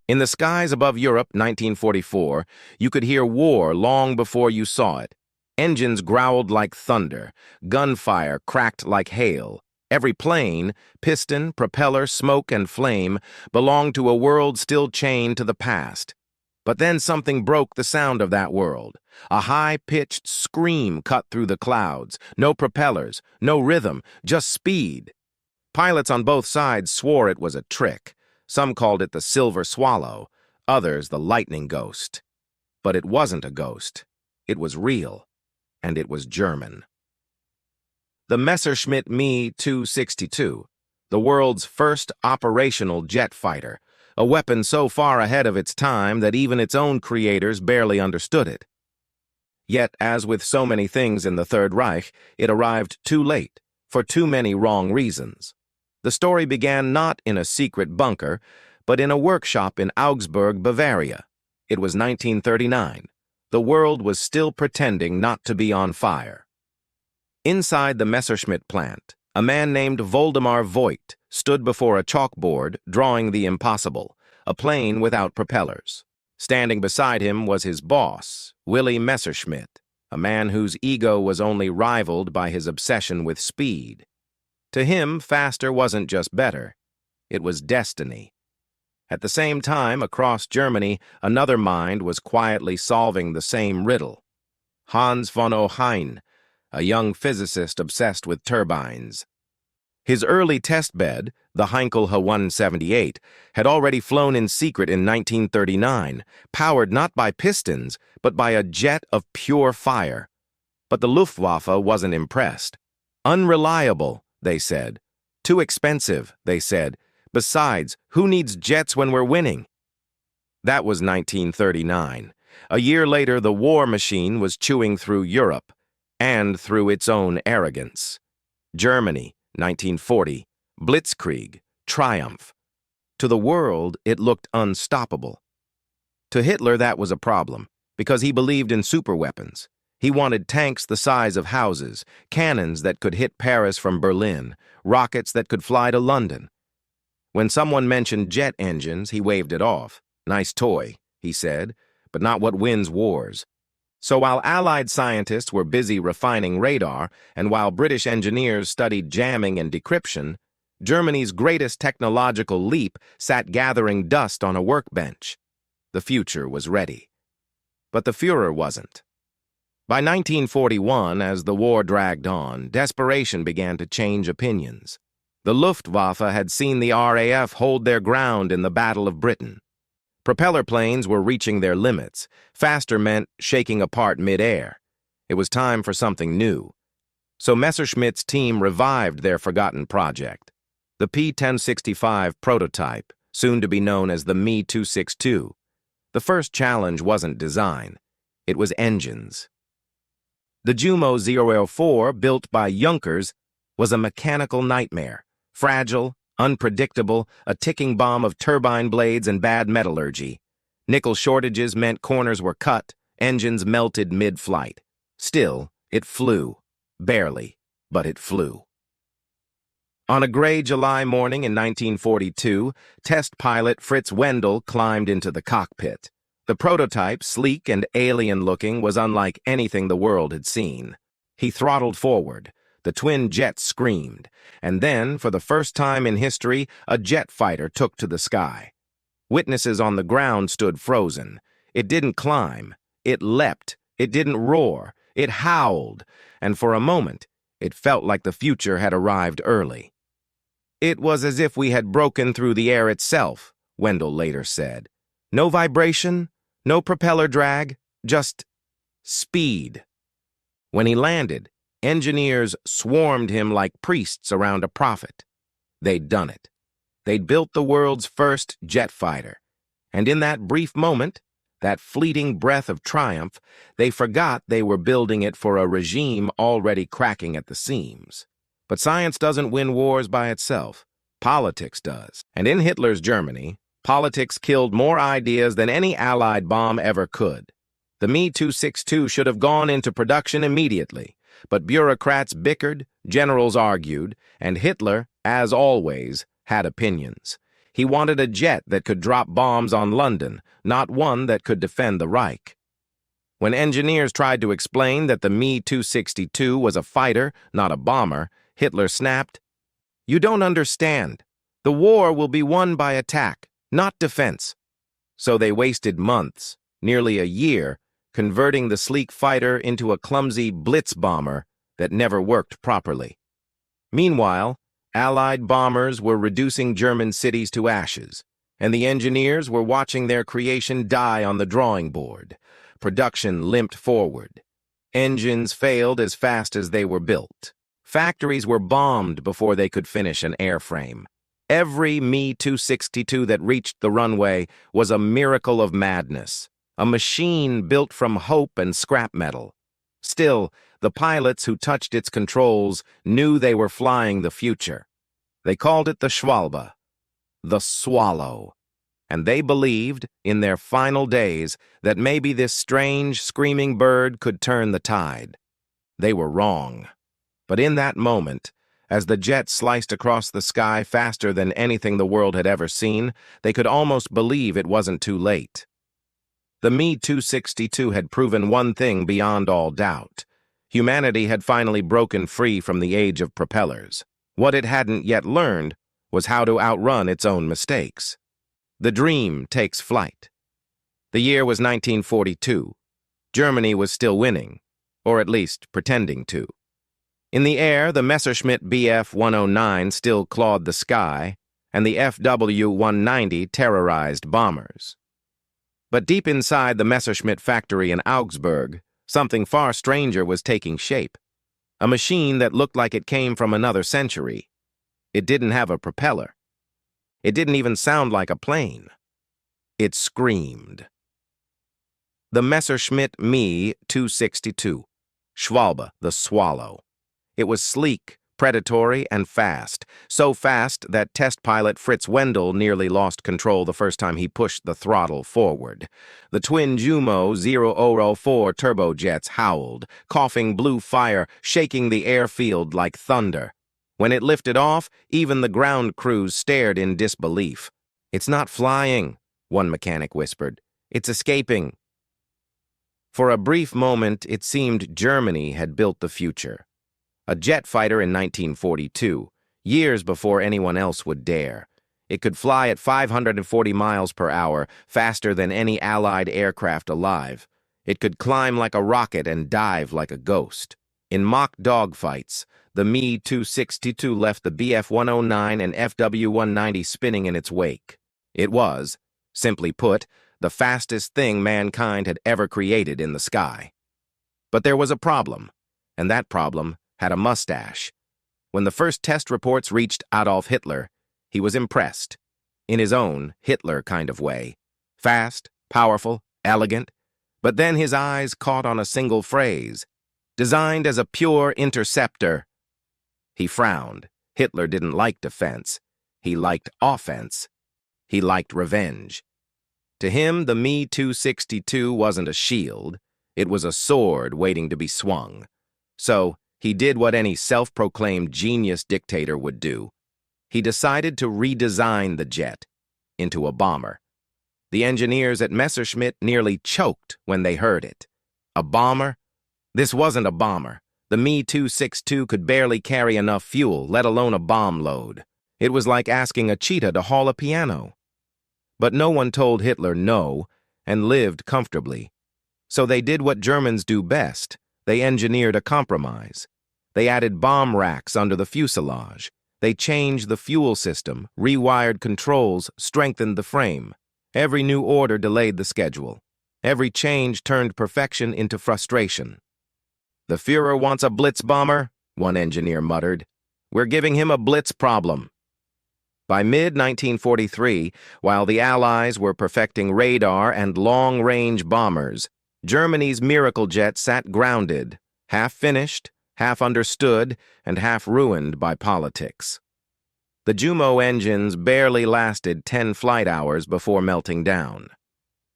In the skies above Europe, 1944, you could hear war long before you saw it. Engines growled like thunder, gunfire cracked like hail. Every plane, piston, propeller, smoke, and flame belonged to a world still chained to the past. But then something broke the sound of that world. A high-pitched scream cut through the clouds. No propellers, no rhythm, just speed. Pilots on both sides swore it was a trick. Some called it the Silver Swallow, others the Lightning Ghost. But it wasn't a ghost. It was real, and it was German. The Messerschmitt Me 262, the world's first operational jet fighter, a weapon so far ahead of its time that even its own creators barely understood it. Yet, as with so many things in the Third Reich, it arrived too late, for too many wrong reasons. The story began not in a secret bunker, but in a workshop in Augsburg, Bavaria. It was 1939. The world was still pretending not to be on fire. Inside the Messerschmitt plant, a man named Voldemar Voigt stood before a chalkboard drawing the impossible, a plane without propellers. Standing beside him was his boss, Willy Messerschmitt, a man whose ego was only rivaled by his obsession with speed. To him, faster wasn't just better, it was destiny. At the same time, across Germany, another mind was quietly solving the same riddle. Hans von Ohain, a young physicist obsessed with turbines. His early test bed, the Heinkel H-178, had already flown in secret in 1939, powered not by pistons, but by a jet of pure fire. But the Luftwaffe wasn't impressed. Unreliable, they said. Too expensive, they said. Besides, who needs jets when we're winning? That was 1939. A year later, the war machine was chewing through Europe, and through its own arrogance. Germany, 1940, Blitzkrieg, triumph. To the world, it looked unstoppable. To Hitler, that was a problem, because he believed in superweapons. He wanted tanks the size of houses, cannons that could hit Paris from Berlin, rockets that could fly to London. When someone mentioned jet engines, he waved it off. Nice toy, he said, but not what wins wars. So while Allied scientists were busy refining radar, and while British engineers studied jamming and decryption, Germany's greatest technological leap sat gathering dust on a workbench. The future was ready. But the Führer wasn't. By 1941, as the war dragged on, desperation began to change opinions. The Luftwaffe had seen the RAF hold their ground in the Battle of Britain. Propeller planes were reaching their limits. Faster meant shaking apart mid-air. It was time for something new. So Messerschmitt's team revived their forgotten project. The P-1065 prototype, soon to be known as the Me 262. The first challenge wasn't design. It was engines. The Jumo 004, built by Junkers, was a mechanical nightmare. Fragile, unpredictable, a ticking bomb of turbine blades and bad metallurgy. Nickel shortages meant corners were cut, engines melted mid-flight. Still, it flew. Barely, but it flew. On a gray July morning in 1942, test pilot Fritz Wendel climbed into the cockpit. The prototype, sleek and alien-looking, was unlike anything the world had seen. He throttled forward. The twin jets screamed, and then, for the first time in history, a jet fighter took to the sky. Witnesses on the ground stood frozen. It didn't climb. It leapt. It didn't roar. It howled, and for a moment, it felt like the future had arrived early. It was as if we had broken through the air itself, Wendell later said. No vibration, no propeller drag, just speed. When he landed, engineers swarmed him like priests around a prophet. They'd done it. They'd built the world's first jet fighter. And in that brief moment, that fleeting breath of triumph, they forgot they were building it for a regime already cracking at the seams. But science doesn't win wars by itself. Politics does. And in Hitler's Germany, politics killed more ideas than any Allied bomb ever could. The Me 262 should have gone into production immediately. But bureaucrats bickered, generals argued, and Hitler, as always, had opinions. He wanted a jet that could drop bombs on London, not one that could defend the Reich. When engineers tried to explain that the Me-262 was a fighter, not a bomber, Hitler snapped, "You don't understand. The war will be won by attack, not defense." So they wasted months, nearly a year, converting the sleek fighter into a clumsy blitz bomber that never worked properly. Meanwhile, Allied bombers were reducing German cities to ashes, and the engineers were watching their creation die on the drawing board. Production limped forward. Engines failed as fast as they were built. Factories were bombed before they could finish an airframe. Every Me-262 that reached the runway was a miracle of madness, a machine built from hope and scrap metal. Still, the pilots who touched its controls knew they were flying the future. They called it the Schwalbe, the Swallow, and they believed, in their final days, that maybe this strange, screaming bird could turn the tide. They were wrong. But in that moment, as the jet sliced across the sky faster than anything the world had ever seen, they could almost believe it wasn't too late. The Me-262 had proven one thing beyond all doubt. Humanity had finally broken free from the age of propellers. What it hadn't yet learned was how to outrun its own mistakes. The dream takes flight. The year was 1942. Germany was still winning, or at least pretending to. In the air, the Messerschmitt Bf-109 still clawed the sky, and the FW-190 terrorized bombers. But deep inside the Messerschmitt factory in Augsburg, something far stranger was taking shape. A machine that looked like it came from another century. It didn't have a propeller. It didn't even sound like a plane. It screamed. The Messerschmitt Me 262, Schwalbe, the Swallow. It was sleek, predatory, and fast. So fast that test pilot Fritz Wendel nearly lost control the first time he pushed the throttle forward. The twin Jumo 004 turbojets howled, coughing blue fire, shaking the airfield like thunder. When it lifted off, even the ground crews stared in disbelief. "It's not flying," one mechanic whispered. "It's escaping." For a brief moment, it seemed Germany had built the future. A jet fighter in 1942, years before anyone else would dare. It could fly at 540 miles per hour, faster than any Allied aircraft alive. It could climb like a rocket and dive like a ghost. In mock dogfights, the Me-262 left the Bf-109 and FW-190 spinning in its wake. It was, simply put, the fastest thing mankind had ever created in the sky. But there was a problem, and that problem had a mustache. When the first test reports reached Adolf Hitler, he was impressed, in his own Hitler kind of way. Fast, powerful, elegant. But then his eyes caught on a single phrase, designed as a pure interceptor. He frowned. Hitler didn't like defense. He liked offense. He liked revenge. To him, the Me-262 wasn't a shield. It was a sword waiting to be swung. So, he did what any self-proclaimed genius dictator would do. He decided to redesign the jet into a bomber. The engineers at Messerschmitt nearly choked when they heard it. A bomber? This wasn't a bomber. The Me-262 could barely carry enough fuel, let alone a bomb load. It was like asking a cheetah to haul a piano. But no one told Hitler no, and lived comfortably. So they did what Germans do best. They engineered a compromise. They added bomb racks under the fuselage. They changed the fuel system, rewired controls, strengthened the frame. Every new order delayed the schedule. Every change turned perfection into frustration. "The Führer wants a blitz bomber," one engineer muttered. "We're giving him a blitz problem." By mid-1943, while the Allies were perfecting radar and long-range bombers, Germany's miracle jet sat grounded, half-finished, half understood, and half ruined by politics. The Jumo engines barely lasted 10 flight hours before melting down.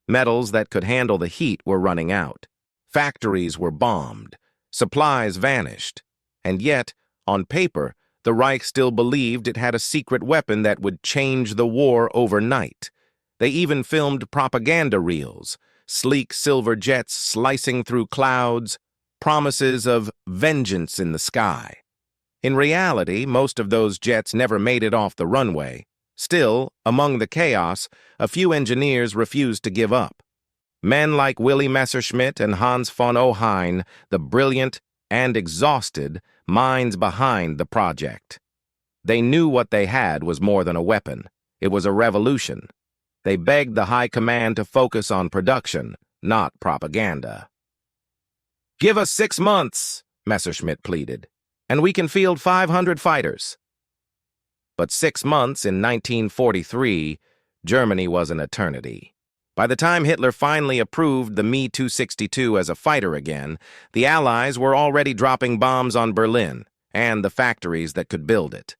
Metals that could handle the heat were running out. Factories were bombed. Supplies vanished. And yet, on paper, The Reich still believed it had a secret weapon that would change the war overnight. They even filmed propaganda reels, sleek silver jets slicing through clouds, promises of vengeance in the sky. In reality, most of those jets never made it off the runway. Still, among the chaos, a few engineers refused to give up. Men like Willy Messerschmitt and Hans von Ohain, the brilliant and exhausted minds behind the project. They knew what they had was more than a weapon. It was a revolution. They begged the high command to focus on production, not propaganda. "Give us 6 months," Messerschmitt pleaded, "and we can field 500 fighters." But 6 months in 1943, Germany was an eternity. By the time Hitler finally approved the Me 262 as a fighter again, the Allies were already dropping bombs on Berlin and the factories that could build it.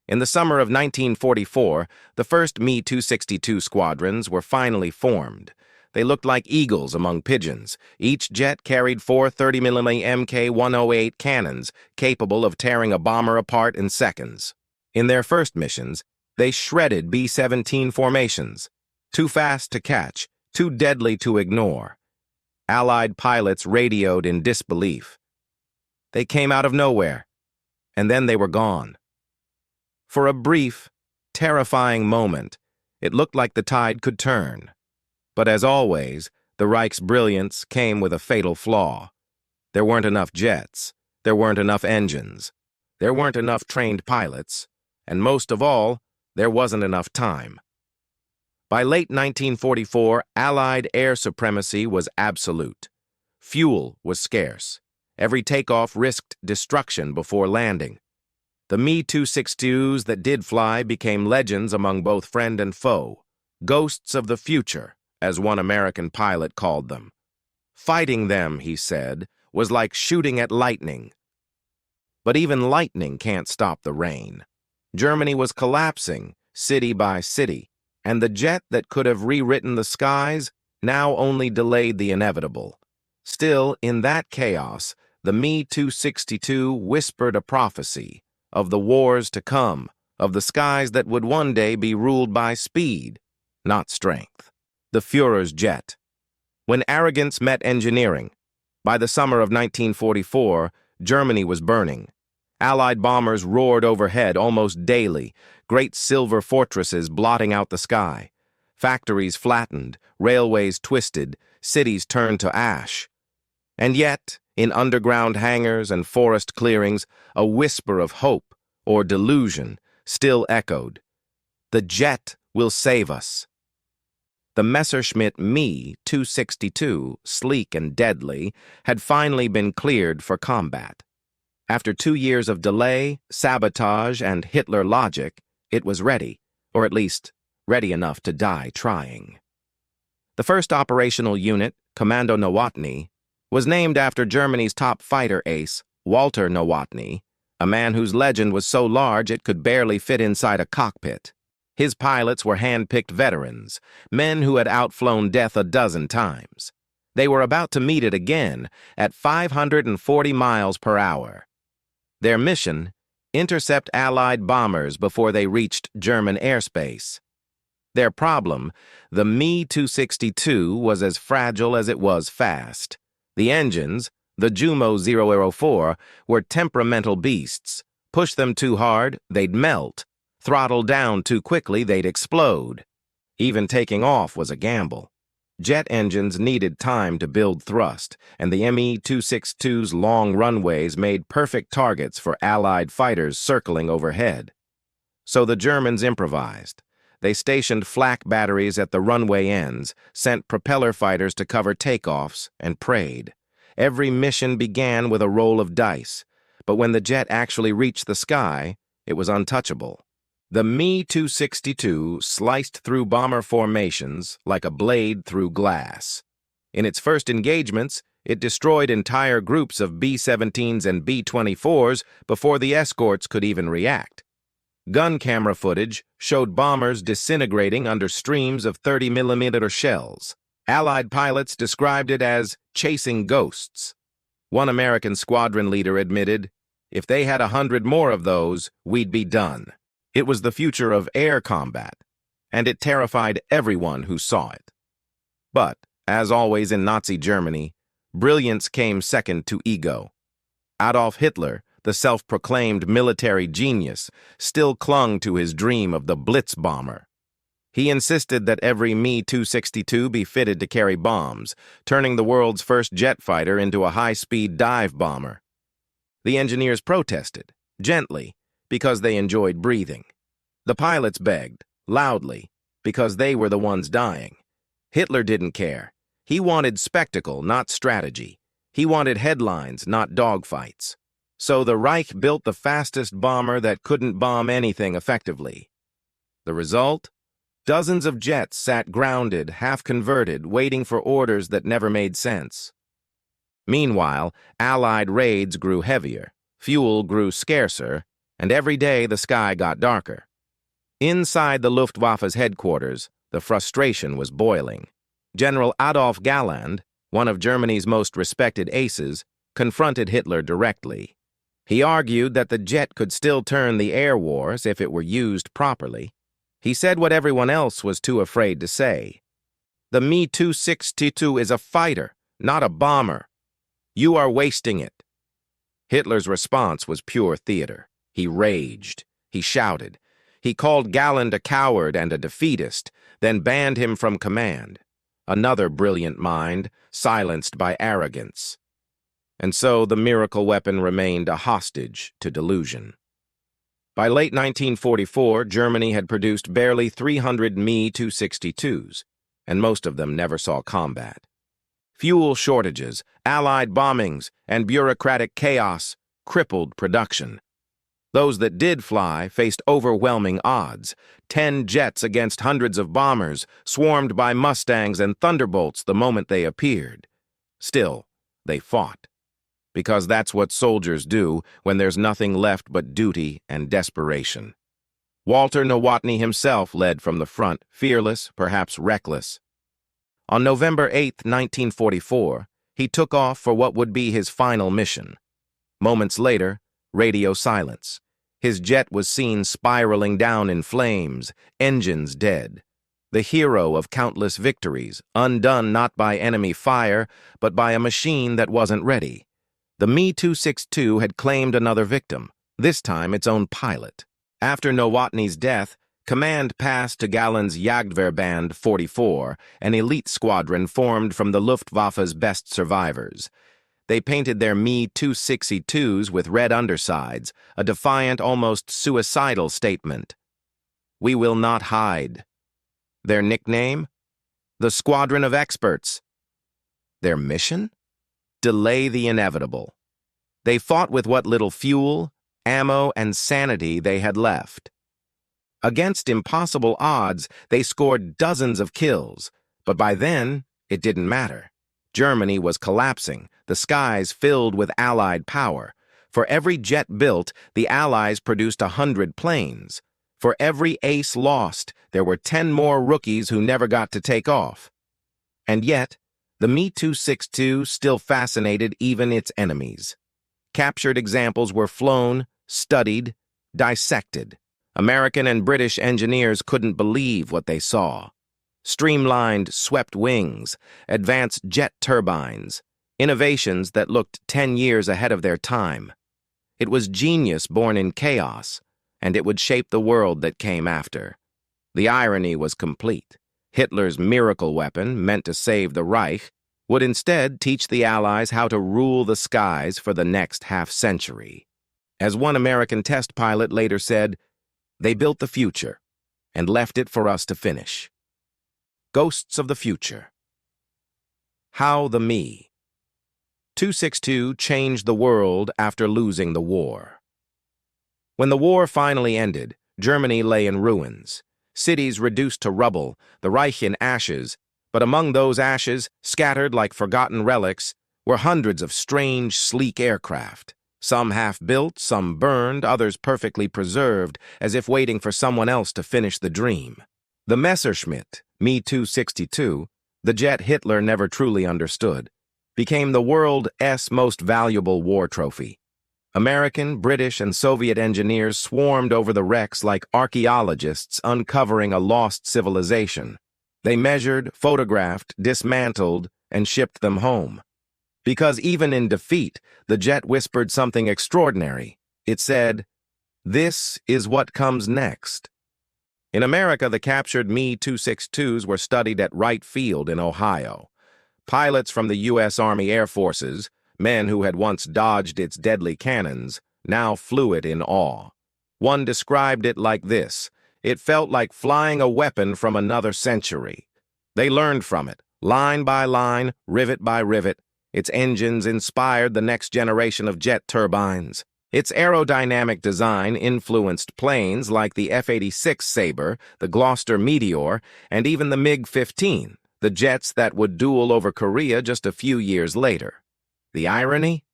In the summer of 1944, the first Me 262 squadrons were finally formed. They looked like eagles among pigeons. Each jet carried 4 30mm Mk-108 cannons, capable of tearing a bomber apart in seconds. In their first missions, they shredded B-17 formations. Too fast to catch, too deadly to ignore. Allied pilots radioed in disbelief. They came out of nowhere, and then they were gone. For a brief, terrifying moment, it looked like the tide could turn. But as always, the Reich's brilliance came with a fatal flaw. There weren't enough jets. There weren't enough engines. There weren't enough trained pilots. And most of all, there wasn't enough time. By late 1944, Allied air supremacy was absolute. Fuel was scarce. Every takeoff risked destruction before landing. The Me 262s that did fly became legends among both friend and foe. Ghosts of the future, as one American pilot called them. Fighting them, he said, was like shooting at lightning. But even lightning can't stop the rain. Germany was collapsing, city by city, and the jet that could have rewritten the skies now only delayed the inevitable. Still, in that chaos, the Me 262 whispered a prophecy of the wars to come, of the skies that would one day be ruled by speed, not strength. The Führer's jet. When arrogance met engineering, by the summer of 1944, Germany was burning. Allied bombers roared overhead almost daily, great silver fortresses blotting out the sky. Factories flattened, railways twisted, cities turned to ash. And yet, in underground hangars and forest clearings, a whisper of hope or delusion still echoed. The jet will save us. The Messerschmitt Me 262, sleek and deadly, had finally been cleared for combat. After 2 years of delay, sabotage, and Hitler logic, it was ready, or at least ready enough to die trying. The first operational unit, Kommando Nowotny, was named after Germany's top fighter ace, Walter Nowotny, a man whose legend was so large it could barely fit inside a cockpit. His pilots were hand-picked veterans, men who had outflown death a dozen times. They were about to meet it again at 540 miles per hour. Their mission, intercept Allied bombers before they reached German airspace. Their problem, the Me 262 was as fragile as it was fast. The engines, the Jumo 004, were temperamental beasts. Push them too hard, they'd melt. Throttle down too quickly, they'd explode. Even taking off was a gamble. Jet engines needed time to build thrust, and the Me 262's long runways made perfect targets for Allied fighters circling overhead. So the Germans improvised. They stationed flak batteries at the runway ends, sent propeller fighters to cover takeoffs, and prayed. Every mission began with a roll of dice, but when the jet actually reached the sky, it was untouchable. The Me 262 sliced through bomber formations like a blade through glass. In its first engagements, it destroyed entire groups of B-17s and B-24s before the escorts could even react. Gun camera footage showed bombers disintegrating under streams of 30mm shells. Allied pilots described it as chasing ghosts. One American squadron leader admitted, If they had 100 more of those, we'd be done. It was the future of air combat, and it terrified everyone who saw it. But, as always in Nazi Germany, brilliance came second to ego. Adolf Hitler, the self-proclaimed military genius, still clung to his dream of the Blitz bomber. He insisted that every Me-262 be fitted to carry bombs, turning the world's first jet fighter into a high-speed dive bomber. The engineers protested, gently, because they enjoyed breathing. The pilots begged, loudly, because they were the ones dying. Hitler didn't care. He wanted spectacle, not strategy. He wanted headlines, not dogfights. So the Reich built the fastest bomber that couldn't bomb anything effectively. The result? Dozens of jets sat grounded, half-converted, waiting for orders that never made sense. Meanwhile, Allied raids grew heavier, fuel grew scarcer, and every day the sky got darker. Inside the Luftwaffe's headquarters, the frustration was boiling. General Adolf Galland, one of Germany's most respected aces, confronted Hitler directly. He argued that the jet could still turn the air wars if it were used properly. He said what everyone else was too afraid to say. The Me-262 is a fighter, not a bomber. You are wasting it. Hitler's response was pure theater. He raged. He shouted. He called Galland a coward and a defeatist, then banned him from command. Another brilliant mind, silenced by arrogance. And so the miracle weapon remained a hostage to delusion. By late 1944, Germany had produced barely 300 Me-262s, and most of them never saw combat. Fuel shortages, Allied bombings, and bureaucratic chaos crippled production. Those that did fly faced overwhelming odds. 10 jets against hundreds of bombers, swarmed by Mustangs and Thunderbolts the moment they appeared. Still, they fought. Because that's what soldiers do when there's nothing left but duty and desperation. Walter Nowotny himself led from the front, fearless, perhaps reckless. On November 8, 1944, he took off for what would be his final mission. Moments later, radio silence. His jet was seen spiraling down in flames, engines dead. The hero of countless victories, undone not by enemy fire, but by a machine that wasn't ready. The Me-262 had claimed another victim, this time its own pilot. After Nowotny's death, command passed to Galland's Jagdverband 44, an elite squadron formed from the Luftwaffe's best survivors. They painted their Me-262s with red undersides, a defiant, almost suicidal statement. We will not hide. Their nickname? The Squadron of Experts. Their mission? Delay the inevitable. They fought with what little fuel, ammo, and sanity they had left. Against impossible odds, they scored dozens of kills, but by then, it didn't matter. Germany was collapsing, the skies filled with Allied power. For every jet built, the Allies produced 100 planes. For every ace lost, there were 10 more rookies who never got to take off. And yet, the Me-262 still fascinated even its enemies. Captured examples were flown, studied, dissected. American and British engineers couldn't believe what they saw. Streamlined swept wings, advanced jet turbines, innovations that looked 10 years ahead of their time. It was genius born in chaos, and it would shape the world that came after. The irony was complete. Hitler's miracle weapon, meant to save the Reich, would instead teach the Allies how to rule the skies for the next half-century. As one American test pilot later said, they built the future and left it for us to finish. Ghosts of the Future. How the Me-262 changed the world after losing the war. When the war finally ended, Germany lay in ruins. Cities reduced to rubble, the Reich in ashes, but among those ashes, scattered like forgotten relics, were hundreds of strange, sleek aircraft. Some half-built, some burned, others perfectly preserved, as if waiting for someone else to finish the dream. The Messerschmitt Me 262, the jet Hitler never truly understood, became the world's most valuable war trophy. American, British, and Soviet engineers swarmed over the wrecks like archaeologists uncovering a lost civilization. They measured, photographed, dismantled, and shipped them home. Because even in defeat, the jet whispered something extraordinary. It said, "This is what comes next." In America, the captured Me-262s were studied at Wright Field in Ohio. Pilots from the U.S. Army Air Forces, men who had once dodged its deadly cannons, now flew it in awe. One described it like this: "It felt like flying a weapon from another century." They learned from it, line by line, rivet by rivet. Its engines inspired the next generation of jet turbines. Its aerodynamic design influenced planes like the F-86 Sabre, the Gloucester Meteor, and even the MiG-15, the jets that would duel over Korea just a few years later. The irony?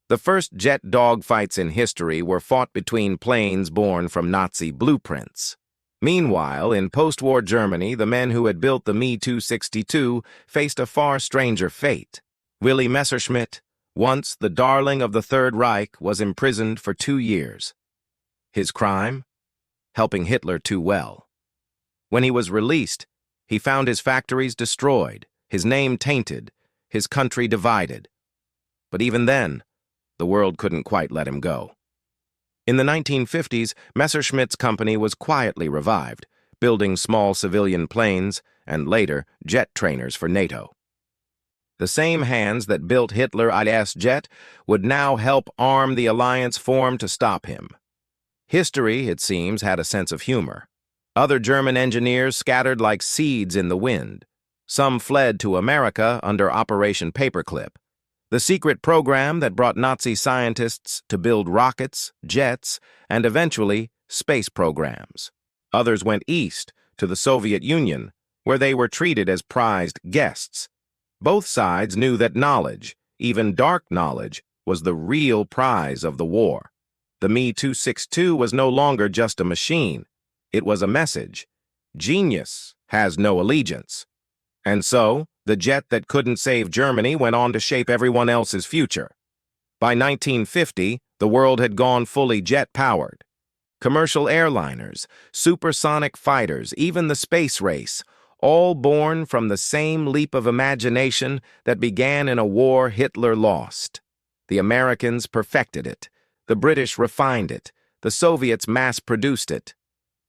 The first jet dogfights in history were fought between planes born from Nazi blueprints. Meanwhile, in post-war Germany, the men who had built the Me-262 faced a far stranger fate. Willy Messerschmitt, once the darling of the Third Reich, was imprisoned for 2 years. His crime? Helping Hitler too well. When he was released, he found his factories destroyed, his name tainted, his country divided. But even then, the world couldn't quite let him go. In the 1950s, Messerschmitt's company was quietly revived, building small civilian planes and later jet trainers for NATO. The same hands that built Hitler's jet would now help arm the alliance formed to stop him. History, it seems, had a sense of humor. Other German engineers scattered like seeds in the wind. Some fled to America under Operation Paperclip, the secret program that brought Nazi scientists to build rockets, jets, and eventually space programs. Others went east to the Soviet Union, where they were treated as prized guests. Both sides knew that knowledge, even dark knowledge, was the real prize of the war. The Me-262 was no longer just a machine. It was a message. Genius has no allegiance. And so, the jet that couldn't save Germany went on to shape everyone else's future. By 1950, the world had gone fully jet-powered. Commercial airliners, supersonic fighters, even the space race, all born from the same leap of imagination that began in a war Hitler lost. The Americans perfected it, the British refined it, the Soviets mass-produced it,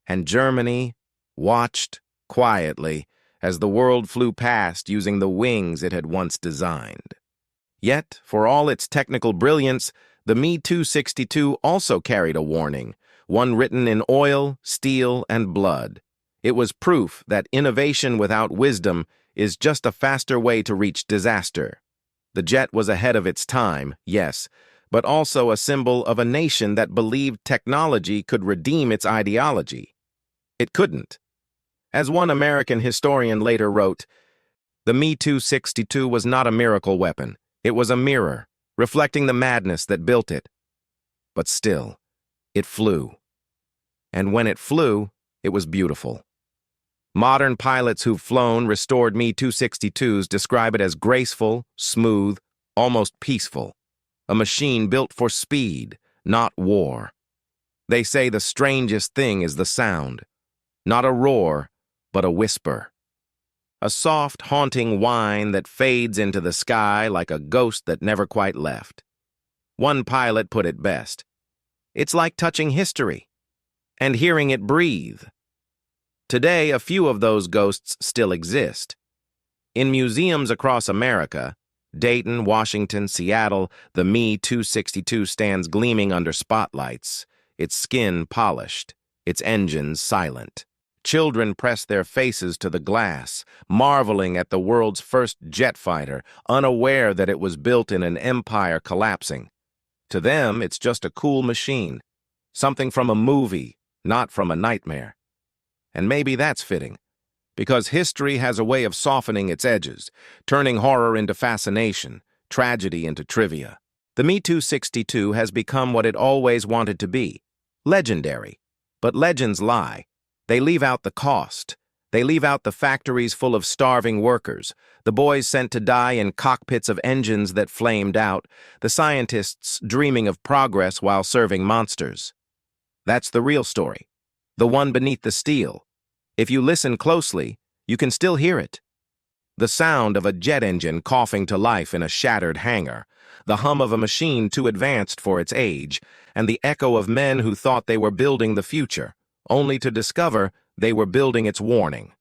and Germany watched quietly as the world flew past using the wings it had once designed. Yet, for all its technical brilliance, the Me-262 also carried a warning, one written in oil, steel, and blood. It was proof that innovation without wisdom is just a faster way to reach disaster. The jet was ahead of its time, yes, but also a symbol of a nation that believed technology could redeem its ideology. It couldn't. As one American historian later wrote, the Me-262 was not a miracle weapon. It was a mirror, reflecting the madness that built it. But still, it flew. And when it flew, it was beautiful. Modern pilots who've flown restored Me-262s describe it as graceful, smooth, almost peaceful. A machine built for speed, not war. They say the strangest thing is the sound. Not a roar, but a whisper. A soft, haunting whine that fades into the sky like a ghost that never quite left. One pilot put it best. It's like touching history and hearing it breathe. Today, a few of those ghosts still exist. In museums across America, Dayton, Washington, Seattle, the Me-262 stands gleaming under spotlights, its skin polished, its engines silent. Children press their faces to the glass, marveling at the world's first jet fighter, unaware that it was built in an empire collapsing. To them, it's just a cool machine, something from a movie, not from a nightmare. And maybe that's fitting, because history has a way of softening its edges, turning horror into fascination, tragedy into trivia. The Me-262 has become what it always wanted to be, legendary. But legends lie. They leave out the cost, They leave out the factories full of starving workers, the boys sent to die in cockpits of engines that flamed out, the scientists dreaming of progress while serving monsters. That's the real story, the one beneath the steel. If you listen closely, you can still hear it. The sound of a jet engine coughing to life in a shattered hangar, the hum of a machine too advanced for its age, and the echo of men who thought they were building the future, only to discover they were building its warning.